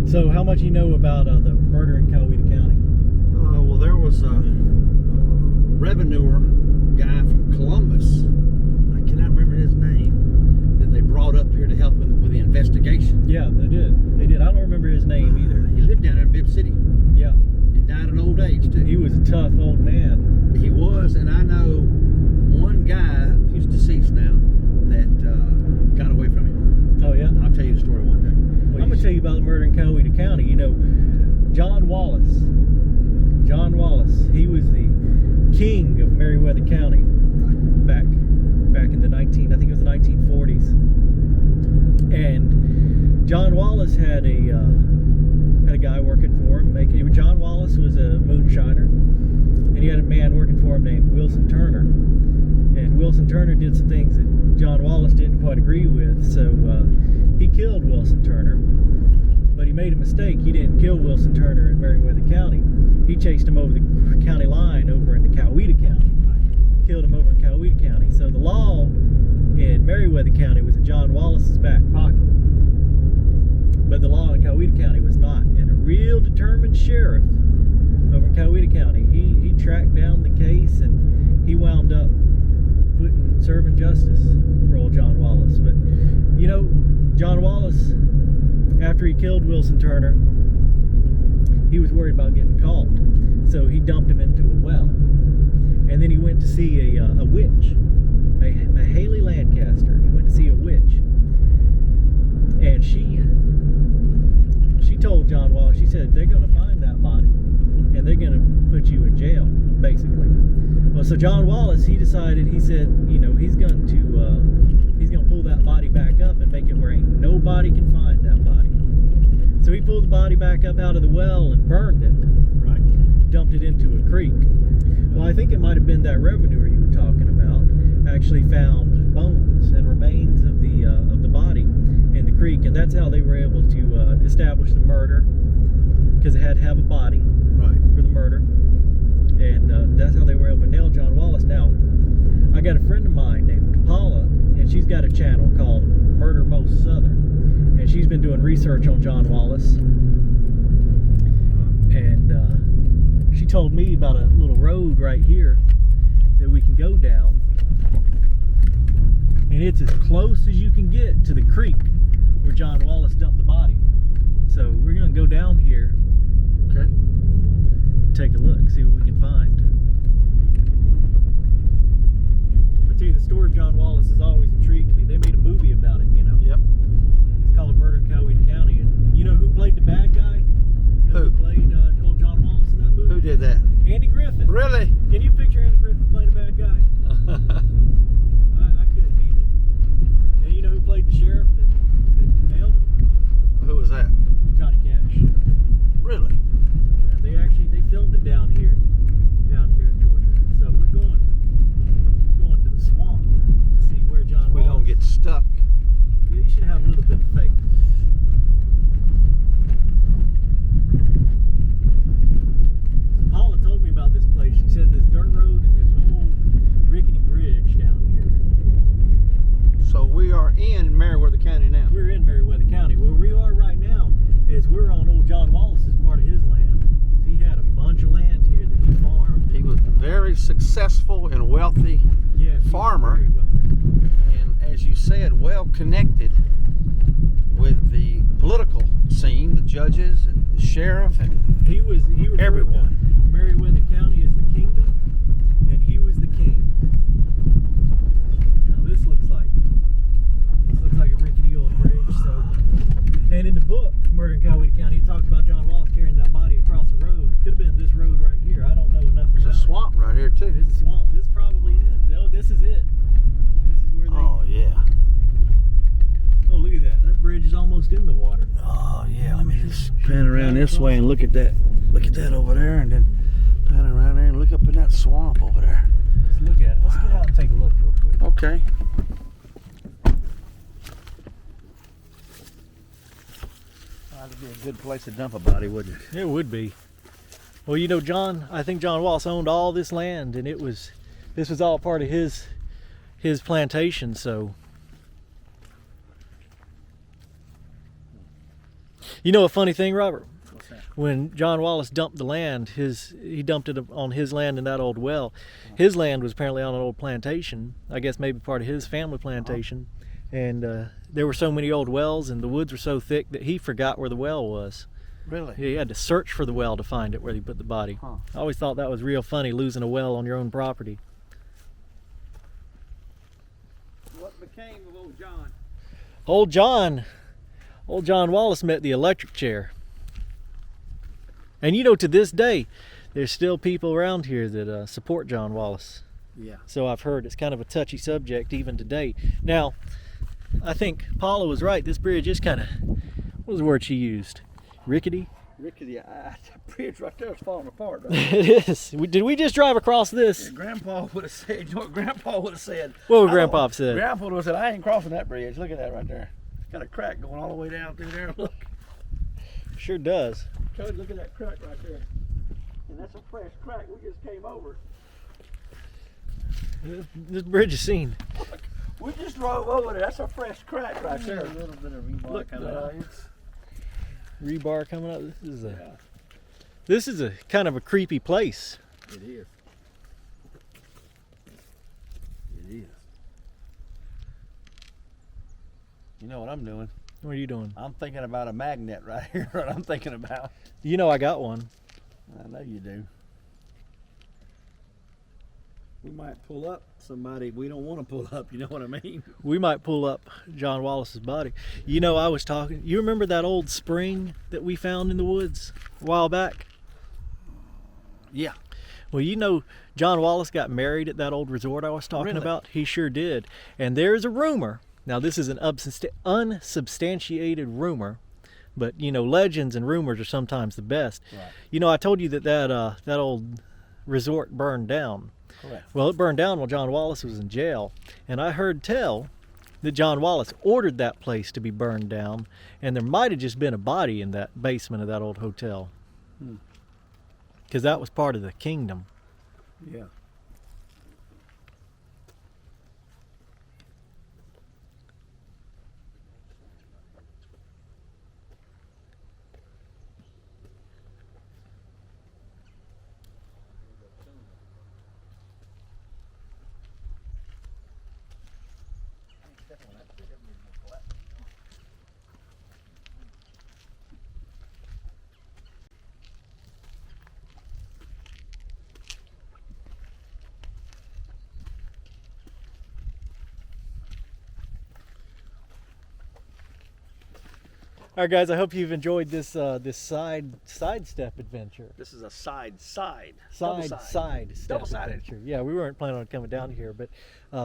So how much you know about the murder in Coweta County? Well, there was a revenuer guy from Columbus. I cannot remember his name. That they brought up here to help with the investigation. Yeah, they did. They did. I don't remember his name either. He lived down there in Bibb City. Yeah. He died in old age too. He was a tough old man. He was, and I know one guy who's deceased now that got away from him. Oh yeah? I'll tell you the story one day. I'm going to tell you about the murder in Coweta County. You know, John Wallace, he was the king of Meriwether County back in the I think it was the 1940s. And John Wallace had a guy working for him. John Wallace was a moonshiner, and he had a man working for him named Wilson Turner. And Wilson Turner did some things that John Wallace didn't quite agree with, so he killed Wilson Turner. But he made a mistake. He didn't kill Wilson Turner in Meriwether County. He chased him over the county line over into Coweta County. Killed him over in Coweta County. So the law in Meriwether County was in John Wallace's back pocket. But the law in Coweta County was not. And a real determined sheriff over in Coweta County, he tracked down the case, and he wound up serving justice for old John Wallace. But you know, John Wallace, after he killed Wilson Turner, he was worried about getting caught, so he dumped him into a well. And then he went to see a witch, Mahalie Lancaster. He went to see a witch, and she told John Wallace, she said, they're going to find that body and they're going to put you in jail, basically. Well, so John Wallace, he decided, he said, you know, he's going to pull that body back up and make it where ain't nobody can find that body. So he pulled the body back up out of the well and burned it. Right. Dumped it into a creek. Well, I think it might have been that revenuer you were talking about actually found bones and remains of the body in the creek, and that's how they were able to establish the murder, because they had to have a body for the murder. And that's how they were able to nail John Wallace. Now, I got a friend of mine named Paula, and she's got a channel called Murder Most Southern, and she's been doing research on John Wallace. And she told me about a little road right here that we can go down, and it's as close as you can get to the creek where John Wallace dumped the body. So we're going to go down here. Okay. Take a look, see what we can find. I tell you, the story of John Wallace has always intrigued me. They made a movie about it, you know. Yep. It's called Murder in Coweta County, and you know who played the bad guy? You know who played old John Wallace in that movie? Who did that? Andy Griffith. Really? Can you picture Andy Griffith playing a bad guy? I couldn't either. And you know who played the sheriff that nailed him? Who was that? Johnny Cash. Really? They filmed it down here in Georgia. So we're going to the swamp to see where John Wallace. We don't get stuck. Yeah, you should have a little bit of faith. Paula told me about this place. She said this dirt road and this whole rickety bridge down here. So we are in Meriwether County now. We're in Meriwether County. Where we are right now is we're on old John Wallace's part of his land. He had a bunch of land here that he farmed. He was very successful and wealthy farmer, and as you said, well connected with the political scene, the judges and the sheriff, and he everyone. Meriwether County is the kingdom, and he was the king. Now this looks like a rickety old bridge. So, and in the book Murder in Coweta County, he talks about John Wallace carrying that body across the road. Could have been this road right here. I don't know enough. There's a swamp right here too. There's a swamp. This is probably it. No, this is it. This is where they. Oh yeah. Oh, look at that. That bridge is almost in the water. Oh yeah. Let me just pan around this way and look at that. Look at that over there, and then pan around there and look up in that swamp over there. Let's look at it. Let's get out and take a look real quick. Okay. That'd be a good place to dump a body, wouldn't it? It would be. Well, you know, I think John Wallace owned all this land, and this was all part of his plantation. So You know a funny thing, Robert? What's that? When John Wallace dumped the land, he dumped it on his land in that old well. His land was apparently on an old plantation. I guess maybe part of his family plantation. And there were so many old wells, and the woods were so thick that he forgot where the well was. Really? He had to search for the well to find it where he put the body. Huh. I always thought that was real funny, losing a well on your own property. What became of old John? Old John Wallace met the electric chair. And you know, to this day, there's still people around here that support John Wallace. Yeah. So I've heard it's kind of a touchy subject even today. Now, I think Paula was right. This bridge is kind of, what was the word she used? Rickety? Rickety, that bridge right there is falling apart. It is. Did we just drive across this? Grandpa would have said, you know what Grandpa would have said? What would Grandpa have said? Grandpa would have said, I ain't crossing that bridge. Look at that right there. It's got a crack going all the way down through there. Look. Sure does. Cody, look at that crack right there. And that's a fresh crack. We just came over. This bridge is seen. Look, we just drove over there. That's a fresh crack right there. A little bit of rebar Look, coming out. it's Rebar coming up. This is a kind of a creepy place. It is. It is. You know what I'm doing? What are you doing? I'm thinking about a magnet right here. What I'm thinking about. You know I got one. I know you do. We might pull up somebody we don't want to pull up. You know what I mean? We might pull up John Wallace's body. You know, I was talking. You remember that old spring that we found in the woods a while back? Yeah. Well, you know, John Wallace got married at that old resort I was talking Really? about. He sure did. And there's a rumor. Now, this is an unsubstantiated rumor, but you know, legends and rumors are sometimes the best. Right. You know, I told you that that old resort burned down. Correct. Well, it burned down while John Wallace was in jail, and I heard tell that John Wallace ordered that place to be burned down, and there might have just been a body in that basement of that old hotel, because that was part of the kingdom. Yeah. All right, guys, I hope you've enjoyed this this sidestep adventure. This is a side step Double-sided adventure. Yeah, we weren't planning on coming down here, but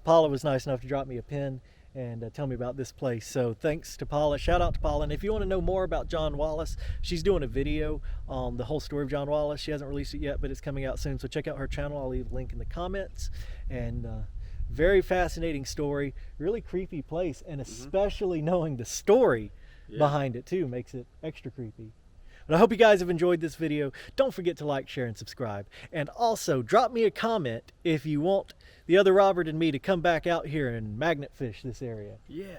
Paula was nice enough to drop me a pin and tell me about this place. So thanks to Paula. Shout out to Paula. And if you want to know more about John Wallace, she's doing a video on the whole story of John Wallace. She hasn't released it yet, but it's coming out soon. So check out her channel. I'll leave a link in the comments. And very fascinating story, really creepy place, and especially knowing the story behind it too makes it extra creepy. But I hope you guys have enjoyed this video. Don't forget to like, share, and subscribe. And also drop me a comment if you want the other Robert and me to come back out here and magnet fish this area. Yeah.